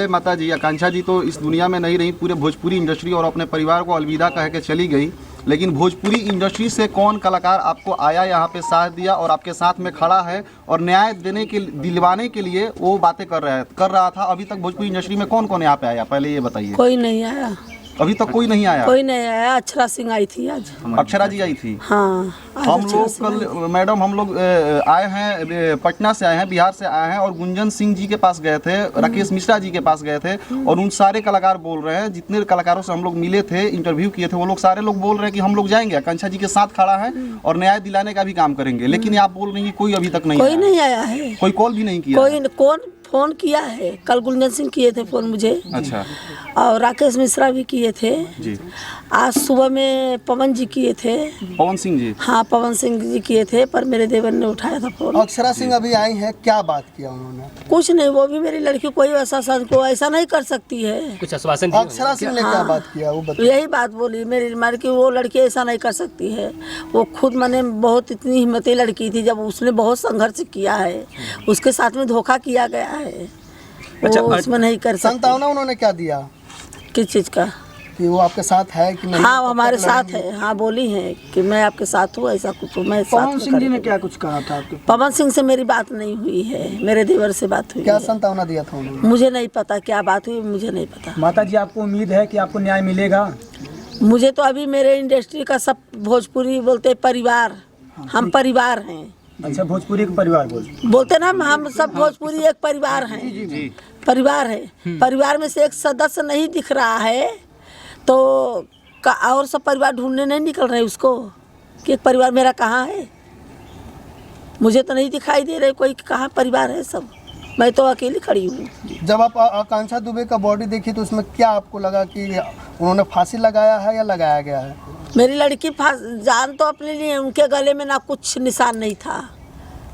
माता जी आकांक्षा जी तो इस दुनिया में नहीं रही, पूरे भोजपुरी इंडस्ट्री और अपने परिवार को अलविदा कह के चली गई। लेकिन भोजपुरी इंडस्ट्री से कौन कलाकार आपको आया, यहाँ पे साथ दिया और आपके साथ में खड़ा है और न्याय दिलवाने के लिए वो बातें कर रहा था? अभी तक भोजपुरी इंडस्ट्री में कौन कौन यहाँ पे आया, पहले ये बताइए। कोई नहीं आया, अभी तक कोई नहीं आया। कोई नहीं आया। अक्षरा सिंह आई थी आज। अक्षरा जी आई थी। हाँ, हम लोग कल मैडम हम लोग आए हैं, पटना से आए हैं, बिहार से आए हैं और गुंजन सिंह जी के पास गए थे, राकेश मिश्रा जी के पास गए थे और उन सारे कलाकार बोल रहे हैं, जितने कलाकारों से हम लोग मिले थे, इंटरव्यू किए थे, वो लोग सारे लोग बोल रहे हैं कि हम लोग जाएंगे, आकांक्षा जी के साथ खड़ा है और न्याय दिलाने का भी काम करेंगे। लेकिन आप बोल रहे हैं कि कोई अभी तक नहीं कोई नहीं आया है, कोई कॉल भी नहीं किया। कोई कौन फोन किया है? कल गुंजन सिंह किए थे फोन मुझे। अच्छा। और राकेश मिश्रा भी किए थे जी। आज सुबह में पवन जी किए थे। पवन सिंह जी? हाँ, पवन सिंह जी किए थे, पर मेरे देवर ने उठाया था फोन। अक्षरा सिंह अभी आई हैं, क्या बात किया उन्होंने? कुछ नहीं, वो भी मेरी लड़की कोई ऐसा को ऐसा नहीं कर सकती है। कुछ आश्वासन अक्षरा सिंह ने क्या बात किया वो बताइए। यही बात बोली मेरी मार की, वो लड़की ऐसा नहीं कर सकती है। वो खुद मैंने बहुत इतनी हिम्मती लड़की थी, जब उसने बहुत संघर्ष किया है, उसके साथ में धोखा किया गया है। अच्छा, वो उसमें नहीं कर सकती। संतावना उन्होंने क्या दिया? किस चीज का? कि वो आपके साथ है कि नहीं? हाँ, वो हमारे साथ है। हाँ, बोली है कि मैं आपके साथ हूँ, ऐसा कुछ मैं साथ। पवन सिंह जी ने क्या कुछ कहा था आपके? पवन सिंह से मेरी बात नहीं हुई है, मेरे देवर से बात हुई क्या है। संतावना दिया था उन्होंने? मुझे नहीं पता क्या बात हुई, मुझे नहीं पता। माता जी, आपको उम्मीद है कि आपको न्याय मिलेगा? मुझे तो अभी मेरे इंडस्ट्री का सब भोजपुरी बोलते परिवार, हम परिवार हैं। अच्छा, भोजपुरी का परिवार बोलते ना, हम सब भोजपुरी एक परिवार हैं। परिवार है, परिवार में से एक सदस्य नहीं दिख रहा है तो और सब परिवार ढूंढने नहीं निकल रहे उसको कि एक परिवार मेरा कहाँ है। मुझे तो नहीं दिखाई दे रहे कोई कहाँ परिवार है, सब मैं तो अकेली खड़ी हूँ। जब आप आकांक्षा दुबे का बॉडी देखी तो उसमें क्या आपको लगा कि उन्होंने फांसी लगाया है या लगाया गया है? मेरी लड़की जान तो अपने लिए, उनके गले में ना कुछ निशान नहीं था,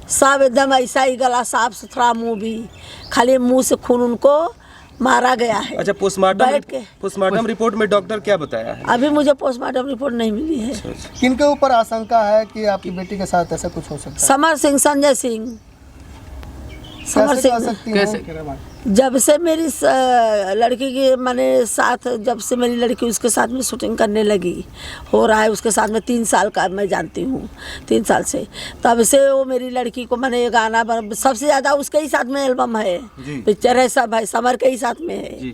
सब एकदम ऐसा ही गला, साफ सुथरा मुंह भी, खाली मुंह से खून उनको मारा गया है। अच्छा, पोस्टमार्टम रिपोर्ट में डॉक्टर क्या बताया है? अभी मुझे पोस्टमार्टम रिपोर्ट नहीं मिली है। किनके ऊपर आशंका है कि आपकी बेटी के साथ ऐसा कुछ हो सकता है? समर सिंह, संजय सिंह। समर कैसे कह सिंह सकती हैं? जब से मेरी लड़की के मैंने साथ, जब से मेरी लड़की उसके साथ में शूटिंग करने लगी, हो रहा है उसके साथ में 3 साल का मैं जानती हूँ, 3 साल से, तब से वो मेरी लड़की को मैंने गाना सबसे ज़्यादा उसके ही साथ में एल्बम है, पिक्चर है, सब है, समर के ही साथ में है।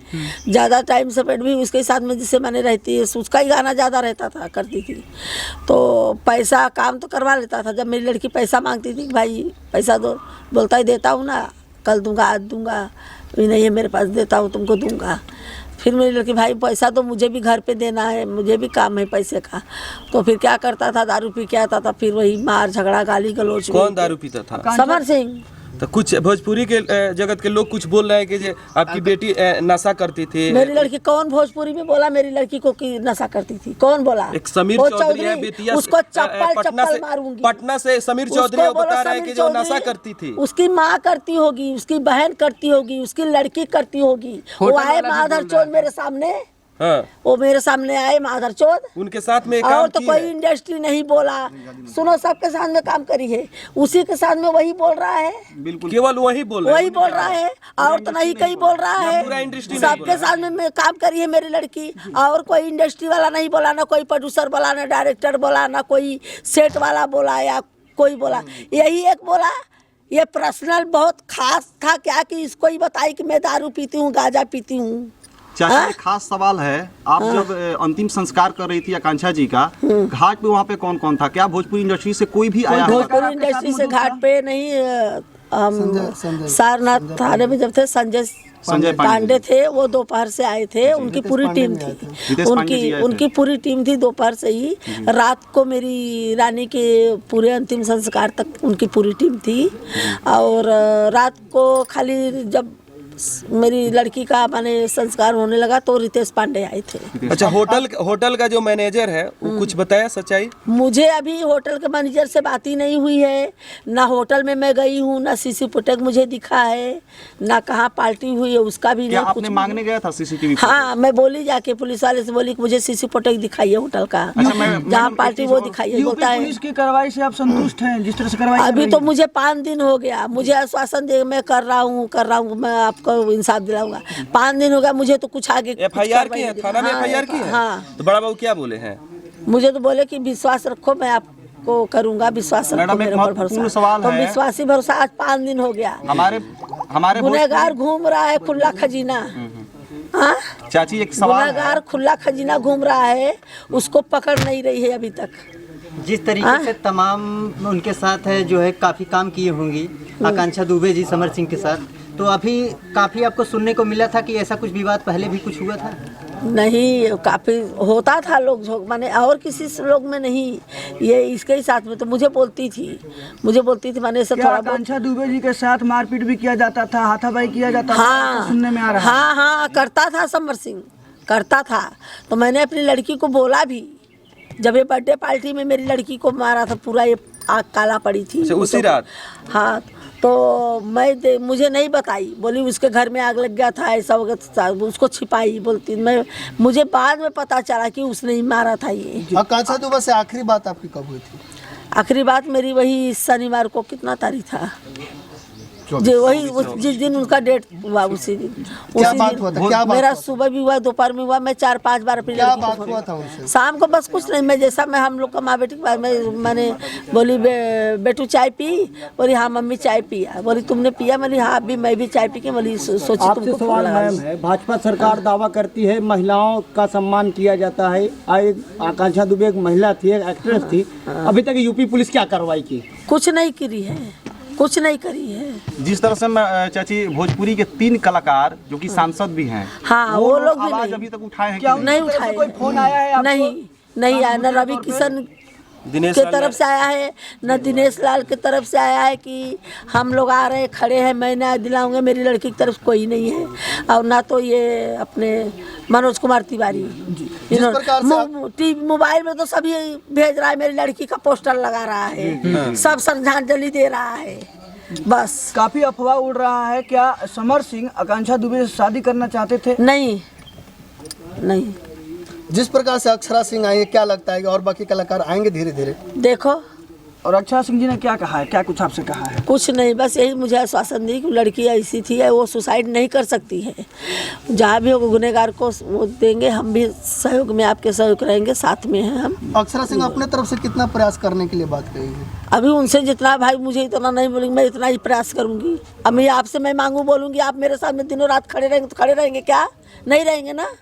ज़्यादा टाइम स्पेंड भी उसके ही साथ में, जिससे मैंने रहती है, उसका ही गाना ज़्यादा रहता था, करती थी। तो पैसा काम तो करवा लेता था। जब मेरी लड़की पैसा मांगती थी, भाई पैसा दो, बोलता ही देता हूँ ना, कल दूंगा, आज दूंगा, नहीं है मेरे पास, देता हूँ तुमको दूंगा। फिर मेरी लड़की, भाई पैसा तो मुझे भी घर पे देना है, मुझे भी काम है पैसे का। तो फिर क्या करता था, दारू पी के आता था, फिर वही मार झगड़ा, गाली गलौज। कौन दारू पीता था? समर सिंह। तो कुछ भोजपुरी के जगत के लोग कुछ बोल रहे हैं कि आपकी बेटी नशा करती थी। मेरी लड़की कौन भोजपुरी में बोला मेरी लड़की को कि नशा करती थी? कौन बोला? एक समीर चौधरी है, बेटिया उसको चप्पल मारूंगी। पटना से समीर चौधरी बता रहे हैं कि जो नशा करती थी, उसकी माँ करती होगी, उसकी बहन करती होगी, उसकी लड़की करती होगी। वो आए माधर चौध मेरे सामने, हाँ, वो मेरे सामने आए माधर चौध, उनके साथ में और तो कोई इंडस्ट्री नहीं बोला। सुनो, सबके साथ में काम करी है, उसी के साथ में वही बोल रहा है, बिल्कुल केवल वही बोल रहा है, और तो नहीं कहीं बोल रहा है। सबके साथ में काम करी है मेरी लड़की, और कोई इंडस्ट्री वाला नहीं बोला, ना कोई प्रोड्यूसर बोला, ना डायरेक्टर बोला, ना कोई सेट वाला बोला या कोई बोला। यही एक बोला, ये पर्सनल बहुत खास था क्या कि इसको ही बताई कि मैं दारू पीती हूँ, गांजा पीती हूँ। चाचा, एक खास सवाल है, आप जब अंतिम संस्कार कर रही थी आकांक्षा जी का, घाट पे वहाँ पे कौन कौन था? क्या भोजपुरी इंडस्ट्री से कोई भी आया? भोजपुरी इंडस्ट्री से घाट पे नहीं, हम सारनाथ थाने में जब थे, संजय पांडे थे, वो दोपहर से आए थे, उनकी पूरी टीम थी, उनकी पूरी टीम थी। दोपहर से ही रात को मेरी रानी के पूरे अंतिम संस्कार तक उनकी पूरी टीम थी। और रात को खाली जब मेरी लड़की का मैंने संस्कार होने लगा तो रितेश पांडे आए थे। अच्छा, होटल का जो मैनेजर है वो कुछ बताया सच्चाई? मुझे अभी होटल के मैनेजर से बात ही नहीं हुई है, ना होटल में मैं गई हूँ, ना सीसी फुटेज मुझे दिखा है, ना कहाँ पार्टी हुई है उसका भी क्या नहीं। आपने मांगने गया था सीसीटीवी? हाँ, मैं बोली जाके पुलिस वाले से बोली कि मुझे सीसी फुटेज दिखाइए होटल का, जहाँ पार्टी वो दिखाइए। बोलता है पुलिस की कार्रवाई से आप संतुष्ट हैं जिस तरह से कार्रवाई अभी तो मुझे 5 दिन हो गया, मुझे आश्वासन दे मैं कर रहा हूँ, मैं आपको इंसाफ दिलाऊंगा। 5 दिन हो गया, मुझे तो कुछ आगे FIR की है, थाना में FIR की है। हाँ, तो बड़ा बाबू क्या बोले हैं? मुझे तो बोले कि विश्वास रखो, मैं आपको करूंगा, विश्वास रखो मैडम, एक मेरे पर महत्वपूर्ण भरोसा। सवाल तो है। विश्वासी भरोसा आज 5 दिन हो गया। हमारे गुनहगार घूम रहा है खुला खजीना। हाँ, चाची एक सवाल है। गुनहगार खुला खजीना घूम रहा है, उसको पकड़ नहीं रही है अभी तक। जिस तरीके से तमाम उनके साथ है जो है काफ़ी काम किए होंगी आकांक्षा दुबे जी समर सिंह के साथ, तो अभी काफ़ी आपको सुनने को मिला था कि ऐसा कुछ विवाद पहले भी कुछ हुआ था? नहीं, काफ़ी होता था लोग झोंक माने, और किसी से लोग में नहीं, ये इसके ही साथ में तो मुझे बोलती थी माने से थोड़ा बहुत। आकांक्षा दुबे जी के साथ मारपीट भी किया जाता था, हाथापाई किया जाता था, हाँ, सुनने में आ रहा है। हाँ, करता था समर सिंह, करता था। तो मैंने अपनी लड़की को बोला भी, जब ये बर्थडे पार्टी में मेरी लड़की को मारा था, पूरा ये आग काला पड़ी थी। अच्छा, उसी रात? हाँ, तो मुझे नहीं बताई, बोली उसके घर में आग लग गया था, ऐसा हो गया था, उसको छिपाई बोलती। मुझे बाद में पता चला कि उसने ही मारा था ये। आकांक्षा दुबे से आखिरी बात आपकी कब हुई थी? आखिरी बात मेरी वही शनिवार को, कितना तारीख था जो वही जिस दिन उनका डेट हुआ, उसी दिन क्या बात हुआ था? क्या बात मेरा हुआ था? सुबह भी हुआ, दोपहर में हुआ, मैं 4-5 बार अपनी क्या लड़की को बात फोन हुआ किया। था उनसे? शाम को बस कुछ नहीं, मैं जैसा मैं हम लोग का माँ बेटी के बारे में मैंने बोली बेटू चाय पी? बोली हाँ मम्मी चाय पिया। बोली तुमने पिया? बोली हाँ, अभी मैं भी चाय पी के बोली सोची आपसे तुमको फोन सवाल लगा मैम है, भाजपा सरकार दावा करती है महिलाओं का सम्मान किया जाता है। आकांक्षा दुबे एक महिला थी, एक एक्ट्रेस थी, अभी तक यूपी पुलिस क्या कार्रवाई की? कुछ नहीं करी है, कुछ नहीं करी है। जिस तरह से चाची भोजपुरी के 3 कलाकार जो कि सांसद भी हैं, हाँ, वो लोग भी आवाज नहीं, अभी तक उठाए हैं? क्या कि नहीं उठाए। कोई फोन आया है आपको? नहीं आया, न रवि किशन दिनेश के लाल तरफ से आया है, न दिनेश लाल की तरफ से आया है कि हम लोग आ रहे हैं, खड़े हैं, मैं न्याय दिलाऊंगा। मेरी लड़की की तरफ कोई नहीं है, और ना तो ये अपने मनोज कुमार तिवारी। मोबाइल में तो सभी भेज रहा है, मेरी लड़की का पोस्टर लगा रहा है, सब श्रद्धांजलि दे रहा है, बस। काफी अफवाह उड़ रहा है, क्या समर सिंह आकांक्षा दुबे से शादी करना चाहते थे? नहीं। जिस प्रकार से अक्षरा सिंह आई है, क्या लगता है कि और बाकी कलाकार आएंगे धीरे धीरे? देखो, और अक्षरा सिंह जी ने क्या कहा है, क्या कुछ आपसे कहा है? कुछ नहीं, बस यही मुझे आश्वासन दी कि लड़की ऐसी थी, वो सुसाइड नहीं कर सकती है। जहाँ भी होगा गुनहगार को वो देंगे, हम भी सहयोग में आपके सहयोग रहेंगे, साथ में हैं हम। अक्षरा सिंह अपने तरफ से कितना प्रयास करने के लिए बात कही है? अभी उनसे जितना, भाई मुझे इतना नहीं बोलेंगे, मैं इतना ही प्रयास करूंगी। अब मैं आपसे मैं मांगू बोलूंगी, आप मेरे साथ में दिनों रात खड़े रहेंगे तो खड़े रहेंगे क्या? नहीं रहेंगे ना।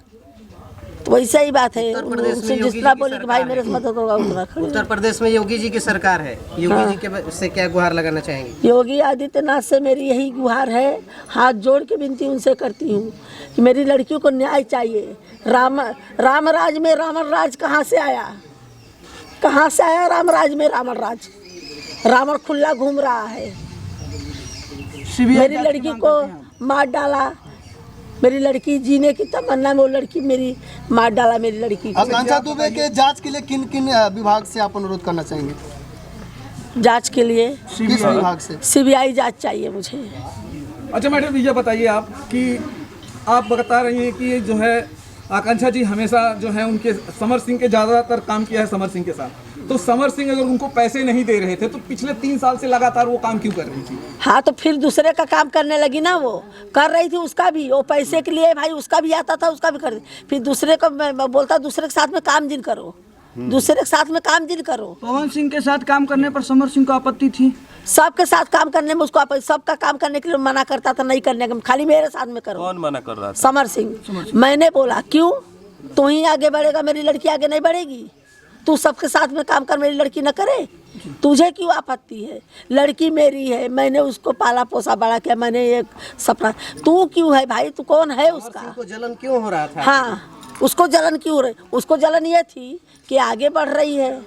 तो वैसा ही बात है, उनसे जितना बोली कि भाई मेरे से मदद होगा उतना खड़े। उत्तर प्रदेश में योगी जी की सरकार है, योगी जी के से क्या गुहार लगाना चाहेंगे? योगी आदित्यनाथ से मेरी यही गुहार है, हाथ जोड़ के विनती उनसे करती हूँ कि मेरी लड़कियों को न्याय चाहिए। राम राज में रावण राज कहाँ से आया? कहाँ से आया राम राज में रावण राज? रावण खुला घूम रहा है, मेरी लड़की को मार डाला, मेरी लड़की जीने की तमन्ना में वो लड़की मेरी मार डाला, मेरी लड़की को। आकांक्षा दुबे के जांच के लिए किन किन विभाग से आप अनुरोध करना चाहेंगे? जांच के लिए किस विभाग से? CBI जांच चाहिए मुझे। अच्छा मैडम, ये बताइए आप कि आप बता रही हैं कि जो है आकांक्षा जी हमेशा जो है उनके समर सिंह के ज़्यादातर काम किया है समर सिंह के साथ, तो समर सिंह अगर उनको पैसे नहीं दे रहे थे तो पिछले 3 साल से लगातार वो काम क्यों कर रही थी? हाँ, तो फिर दूसरे का काम करने लगी ना, वो कर रही थी उसका भी, वो पैसे के लिए भाई उसका भी आता था, उसका भी कर, फिर दूसरे को मैं बोलता दूसरे के साथ में काम जिन करो, दूसरे के साथ में काम जिन करो। पवन सिंह के साथ काम करने पर समर सिंह को आपत्ति थी? सबके साथ काम करने में उसको सबका काम करने के लिए मना करता था, नहीं करने का, खाली मेरे साथ में करो। कौन मना कर रहा था? समर सिंह। मैंने बोला क्यों, तू ही आगे बढ़ेगा, मेरी लड़की आगे नहीं बढ़ेगी? तू सबके साथ में काम कर, मेरी लड़की न करे, तुझे क्यों आपत्ति है? लड़की मेरी है, मैंने उसको पाला पोसा बड़ा किया, मैंने एक सपना, तू क्यों है भाई? तू कौन है उसका? को जलन क्यों हो रहा था? हाँ, उसको जलन क्यों रही? उसको जलन ये थी कि आगे बढ़ रही है,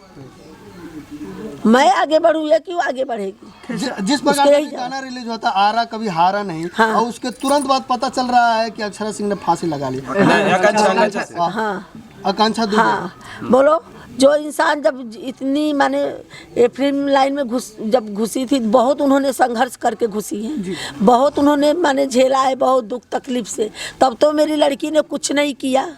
मैं आगे बढ़ूँ, ये क्यों आगे बढ़ेगी? जिस प्रकार उसके का ही भी गाना रिलीज होता आरा कभी हारा नहीं, हाँ। और उसके तुरंत बाद पता चल रहा है कि अक्षरा सिंह ने फांसी लगा ली। आकांक्षा दुबे। हाँ बोलो, जो इंसान जब इतनी माने ये फिल्म लाइन में जब घुसी थी, बहुत उन्होंने संघर्ष करके घुसी हैं, बहुत उन्होंने माने झेला है, बहुत दुख तकलीफ से, तब तो मेरी लड़की ने कुछ नहीं किया,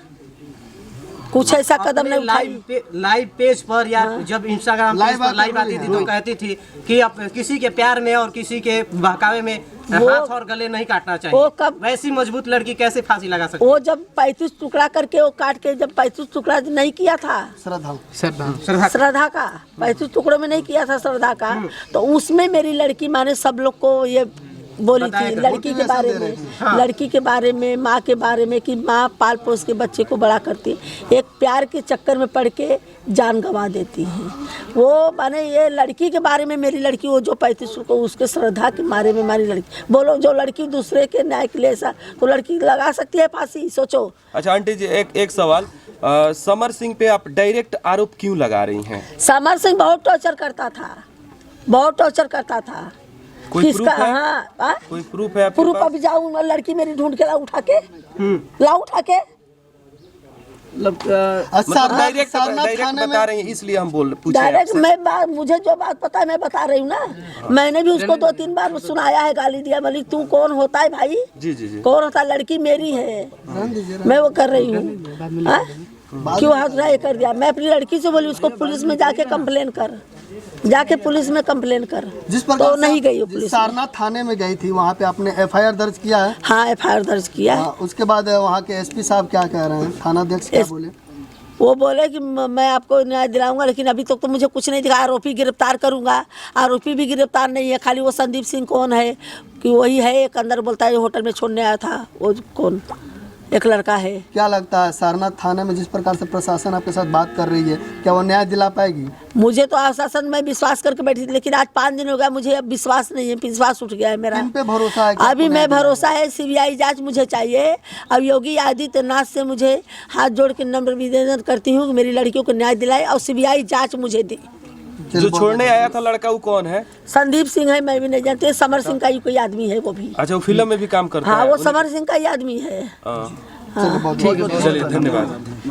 कुछ ऐसा कदम नहीं उठाई। लाइव पेज पर या जब इंस्टाग्राम लाइव आती थी तो कहती थी कि आप किसी के प्यार में और किसी के बहकावे में हाथ और गले नहीं काटना वो चाहिए। वैसी मजबूत लड़की कैसे फांसी लगा सकती? वो जब 35 टुकड़ा करके वो काट के जब 35 टुकड़ा नहीं किया था श्रद्धा का 35 टुकड़ों में नहीं किया था श्रद्धा का, तो उसमें मेरी लड़की माने सब लोग को ये बोली थी लड़की के बारे में, लड़की के बारे में, माँ के बारे में, कि माँ पाल पोस के बच्चे को बड़ा करती, एक प्यार के चक्कर में पड़ के जान गंवा देती है। वो माने ये लड़की के बारे में मेरी लड़की, वो जो 35 को उसके श्रद्धा के बारे में हमारी लड़की, बोलो जो लड़की दूसरे के न्याय के लिए ऐसा, तो लड़की लगा सकती है फांसी, सोचो। अच्छा आंटी जी, एक सवाल, समर सिंह पे आप डायरेक्ट आरोप क्यों लगा रही हैं? समर सिंह बहुत टॉर्चर करता था, बहुत टॉर्चर करता था। कोई प्रूफ है? हाँ, कोई प्रूफ है आपके प्रूफ पास? अभी जाऊँ, लड़की मेरी ढूंढ के ला उठा के डायरेक्ट बता रही हैं, इसलिए हम पूछे डायरेक्ट। आपसे। मुझे जो बात पता है मैं बता रही हूँ ना, मैंने भी उसको 2-3 बार सुनाया है, गाली दिया, बोली तू कौन होता है भाई, जी जी जी। कौन होता है, लड़की मेरी है, मैं वो कर रही हूँ, क्यों हाथ उठाया कर दिया। मैं अपनी लड़की से बोली उसको पुलिस में जाके कंप्लेन कर, जाके पुलिस में कंप्लेन कर, जिस प्रकार तो नहीं गई वो पुलिस। सारनाथ थाने में गई थी, वहाँ पे आपने FIR दर्ज किया है? हाँ FIR दर्ज किया है। उसके बाद वहाँ के SP साहब क्या कह रहे हैं, थानाध्यक्ष क्या बोले? वो बोले कि मैं आपको न्याय दिलाऊंगा, लेकिन अभी तक तो मुझे कुछ नहीं दिखा, आरोपी गिरफ्तार करूंगा, आरोपी भी गिरफ्तार नहीं है, खाली वो संदीप सिंह कौन है कि वही है, एक अंदर बोलता है जो होटल में छोड़ने आया था, वो कौन एक लड़का है। क्या लगता है सारनाथ थाने में जिस प्रकार से प्रशासन आपके साथ बात कर रही है, क्या वो न्याय दिला पाएगी? मुझे तो आश्वासन में विश्वास करके बैठी थी, लेकिन आज 5 दिन हो गया, मुझे अब विश्वास नहीं है, विश्वास उठ गया है मेरा। किन पे भरोसा है? अभी मैं भरोसा है CBI जांच मुझे चाहिए। अब योगी आदित्यनाथ से मुझे हाथ जोड़ के नम्र निवेदन करती हूँ कि मेरी लड़कियों को न्याय दिलाए और CBI जांच मुझे दी। जो छोड़ने आया था लड़का वो कौन है? संदीप सिंह है, मैं भी नहीं जानती, समर सिंह का ही कोई आदमी है वो भी। अच्छा, वो फिल्म में भी काम करता है? हाँ वो समर सिंह का ही आदमी है। चलिए धन्यवाद।